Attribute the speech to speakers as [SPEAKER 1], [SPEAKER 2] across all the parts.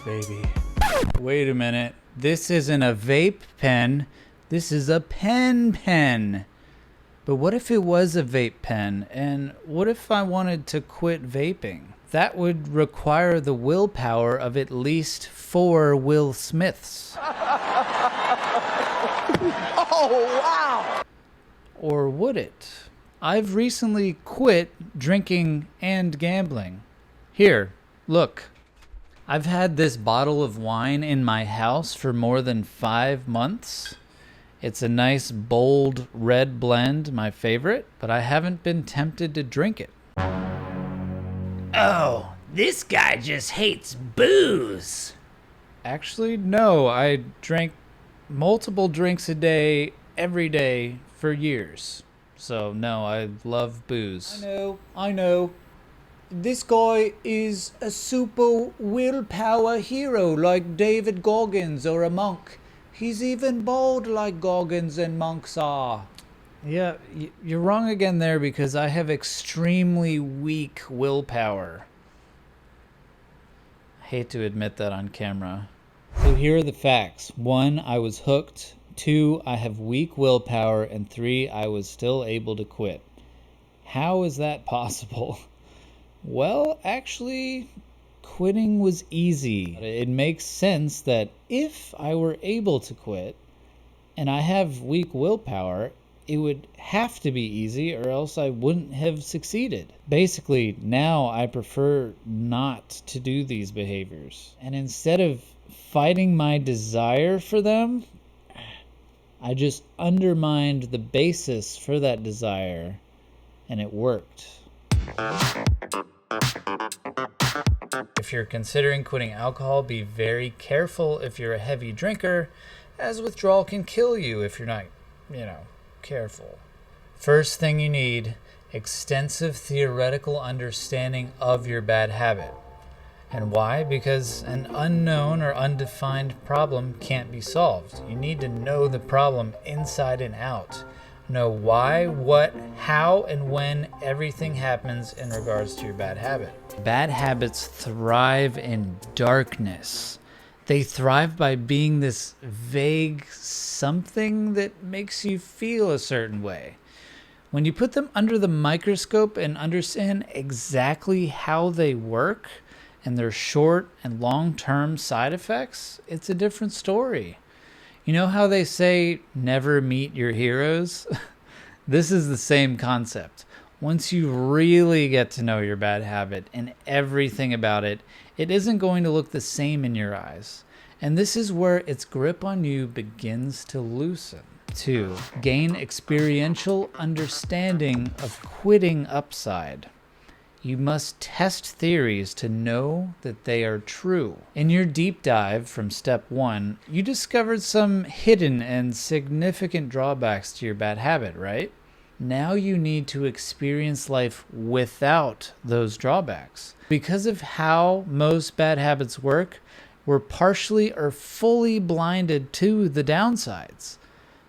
[SPEAKER 1] baby. Wait a minute. This isn't a vape pen. This is a pen. But what if it was a vape pen? And what if I wanted to quit vaping? That would require the willpower of at least 4 Will Smiths.
[SPEAKER 2] Oh, wow!
[SPEAKER 1] Or would it? I've recently quit drinking and gambling. Here, look. I've had this bottle of wine in my house for more than 5 months. It's a nice, bold red blend, my favorite, but I haven't been tempted to drink it.
[SPEAKER 3] Oh, this guy just hates booze.
[SPEAKER 1] Actually, no, I drank multiple drinks a day, every day, for years. So, no, I love booze.
[SPEAKER 4] I know. This guy is a super willpower hero like David Goggins or a monk. He's even bald like Goggins and monks are.
[SPEAKER 1] Yeah, you're wrong again there because I have extremely weak willpower. I hate to admit that on camera. So here are the facts. 1, I was hooked. 2, I have weak willpower. And 3, I was still able to quit. How is that possible? Well, actually, quitting was easy. It makes sense that if I were able to quit and I have weak willpower, it would have to be easy or else I wouldn't have succeeded. Basically, now I prefer not to do these behaviors. And instead of fighting my desire for them, I just undermined the basis for that desire, and it worked. If you're considering quitting alcohol, be very careful if you're a heavy drinker, as withdrawal can kill you if you're not, careful. First thing you need, extensive theoretical understanding of your bad habit. And why? Because an unknown or undefined problem can't be solved. You need to know the problem inside and out. Know why, what, how, and when everything happens in regards to your bad habit. Bad habits thrive in darkness. They thrive by being this vague something that makes you feel a certain way. When you put them under the microscope and understand exactly how they work and their short and long-term side effects, it's a different story. You know how they say, never meet your heroes? This is the same concept. Once you really get to know your bad habit and everything about it, it isn't going to look the same in your eyes. And this is where its grip on you begins to loosen. 2, gain experiential understanding of quitting upside. You must test theories to know that they are true. In your deep dive from step 1, you discovered some hidden and significant drawbacks to your bad habit, right? Now you need to experience life without those drawbacks. Because of how most bad habits work, we're partially or fully blinded to the downsides.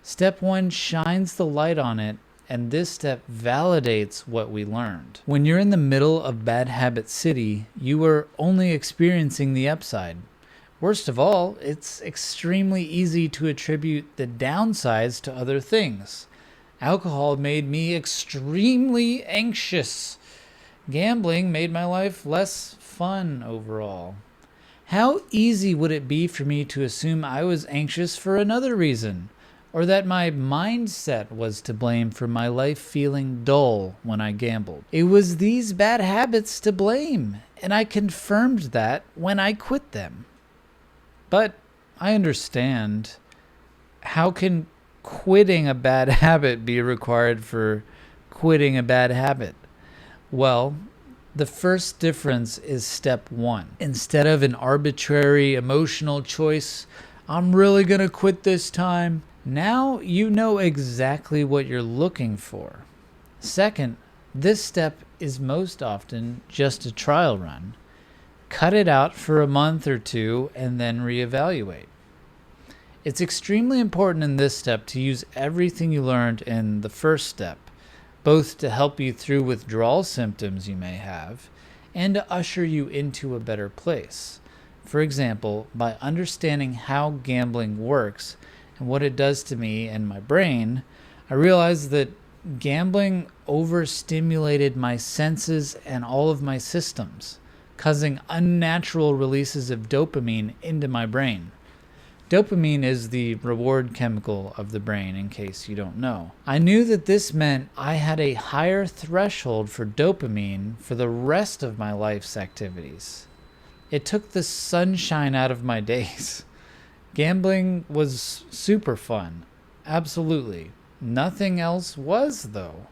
[SPEAKER 1] Step 1 shines the light on it, and this step validates what we learned. When you're in the middle of bad habit city, you are only experiencing the upside. Worst of all, it's extremely easy to attribute the downsides to other things. Alcohol made me extremely anxious. Gambling made my life less fun overall. How easy would it be for me to assume I was anxious for another reason? Or that my mindset was to blame for my life feeling dull when I gambled. It was these bad habits to blame, and I confirmed that when I quit them. But I understand. How can quitting a bad habit be required for quitting a bad habit? Well, the first difference is step 1. Instead of an arbitrary emotional choice, I'm really gonna quit this time, now you know exactly what you're looking for. Second, this step is most often just a trial run. Cut it out for a month or 2 and then reevaluate. It's extremely important in this step to use everything you learned in the first step, both to help you through withdrawal symptoms you may have and to usher you into a better place. For example, by understanding how gambling works and what it does to me and my brain, I realized that gambling overstimulated my senses and all of my systems, causing unnatural releases of dopamine into my brain. Dopamine is the reward chemical of the brain, in case you don't know. I knew that this meant I had a higher threshold for dopamine for the rest of my life's activities. It took the sunshine out of my days. Gambling was super fun. Absolutely. Nothing else was, though,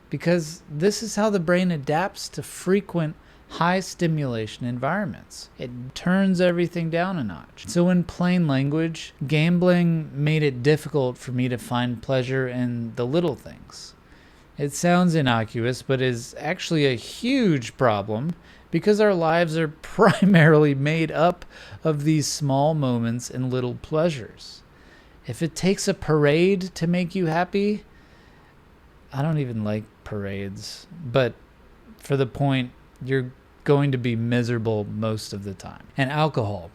[SPEAKER 1] because this is how the brain adapts to frequent high stimulation environments. It turns everything down a notch. So in plain language, gambling made it difficult for me to find pleasure in the little things. It sounds innocuous, but is actually a huge problem because our lives are primarily made up of these small moments and little pleasures. If it takes a parade to make you happy, I don't even like parades, but for the point, you're going to be miserable most of the time. And alcohol.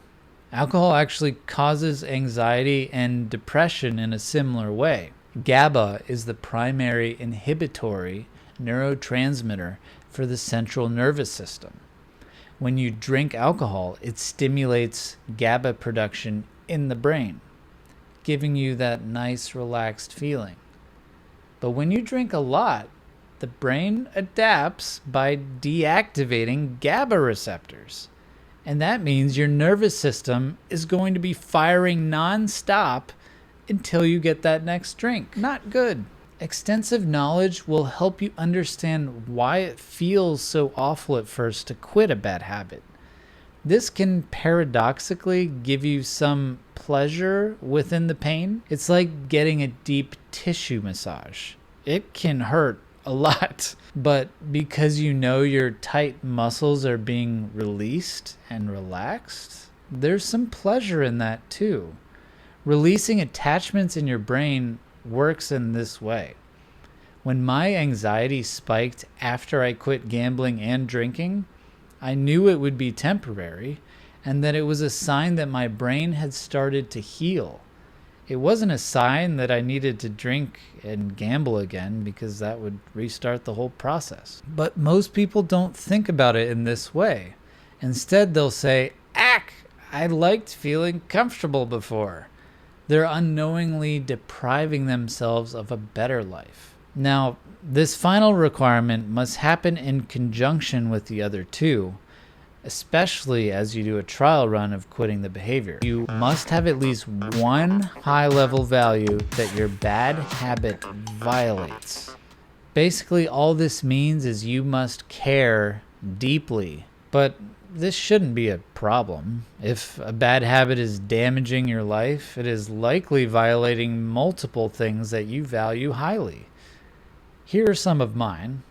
[SPEAKER 1] Alcohol actually causes anxiety and depression in a similar way. GABA is the primary inhibitory neurotransmitter for the central nervous system. When you drink alcohol, it stimulates GABA production in the brain, giving you that nice relaxed feeling. But when you drink a lot, the brain adapts by deactivating GABA receptors. And that means your nervous system is going to be firing nonstop until you get that next drink. Not good. Extensive knowledge will help you understand why it feels so awful at first to quit a bad habit. This can paradoxically give you some pleasure within the pain. It's like getting a deep tissue massage. It can hurt a lot, but because you know your tight muscles are being released and relaxed, there's some pleasure in that too. Releasing attachments in your brain works in this way. When my anxiety spiked after I quit gambling and drinking, I knew it would be temporary and that it was a sign that my brain had started to heal. It wasn't a sign that I needed to drink and gamble again because that would restart the whole process. But most people don't think about it in this way. Instead, they'll say, I liked feeling comfortable before. They're unknowingly depriving themselves of a better life. Now, this final requirement must happen in conjunction with the other two, especially as you do a trial run of quitting the behavior. You must have at least one high-level value that your bad habit violates. Basically, all this means is you must care deeply, but this shouldn't be a problem. If a bad habit is damaging your life, it is likely violating multiple things that you value highly. Here are some of mine.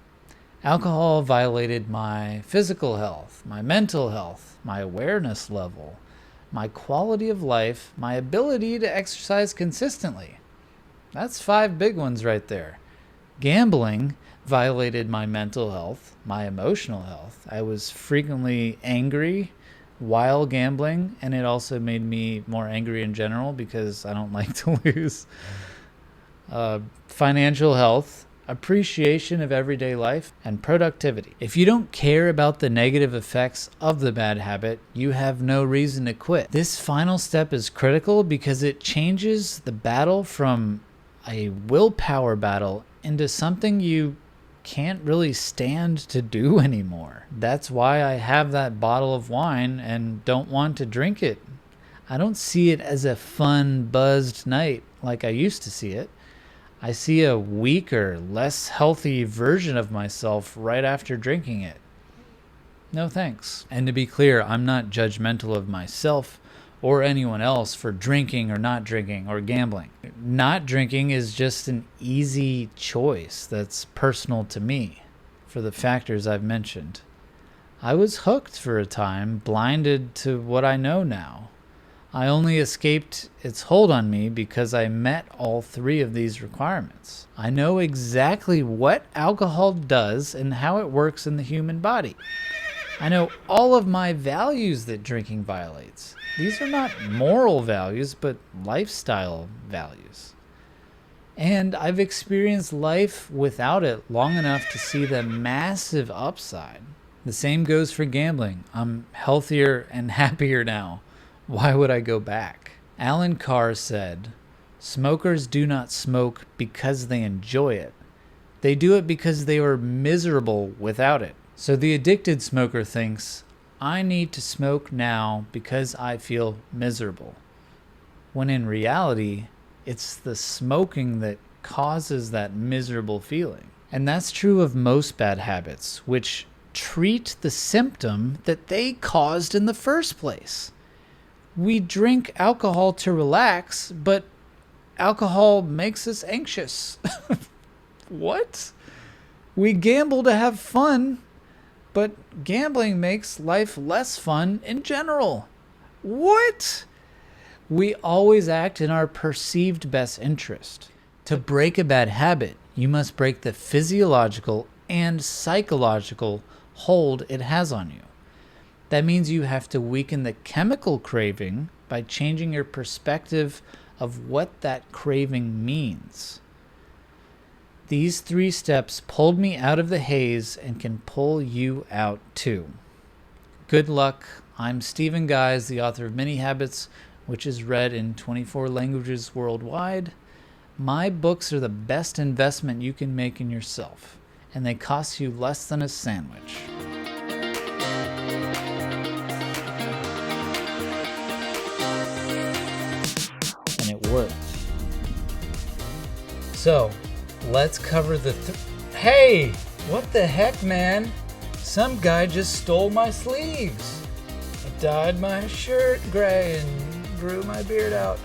[SPEAKER 1] Alcohol violated my physical health, my mental health, my awareness level, my quality of life, my ability to exercise consistently. That's 5 big ones right there. Gambling violated my mental health, my emotional health. I was frequently angry while gambling, and it also made me more angry in general because I don't like to lose. Financial health, appreciation of everyday life, and productivity. If you don't care about the negative effects of the bad habit, you have no reason to quit. This final step is critical because it changes the battle from a willpower battle into something you can't really stand to do anymore. That's why I have that bottle of wine and don't want to drink it. I don't see it as a fun, buzzed night like I used to see it. I see a weaker, less healthy version of myself right after drinking it. No thanks. And to be clear, I'm not judgmental of myself or anyone else for drinking or not drinking or gambling. Not drinking is just an easy choice that's personal to me for the factors I've mentioned. I was hooked for a time, blinded to what I know now. I only escaped its hold on me because I met all 3 of these requirements. I know exactly what alcohol does and how it works in the human body. I know all of my values that drinking violates. These are not moral values, but lifestyle values. And I've experienced life without it long enough to see the massive upside. The same goes for gambling. I'm healthier and happier now. Why would I go back? Alan Carr said, "Smokers do not smoke because they enjoy it. They do it because they were miserable without it." So the addicted smoker thinks, I need to smoke now because I feel miserable. When in reality, it's the smoking that causes that miserable feeling. And that's true of most bad habits, which treat the symptom that they caused in the first place. We drink alcohol to relax, but alcohol makes us anxious. What? We gamble to have fun, but gambling makes life less fun in general. What? We always act in our perceived best interest. To break a bad habit, you must break the physiological and psychological hold it has on you. That means you have to weaken the chemical craving by changing your perspective of what that craving means. These 3 steps pulled me out of the haze and can pull you out too. Good luck. I'm Stephen Guise, the author of Many Habits, which is read in 24 languages worldwide. My books are the best investment you can make in yourself, and they cost you less than a sandwich. And it worked. So, let's cover the Hey! What the heck, man? Some guy just stole my sleeves. I dyed my shirt gray and grew my beard out.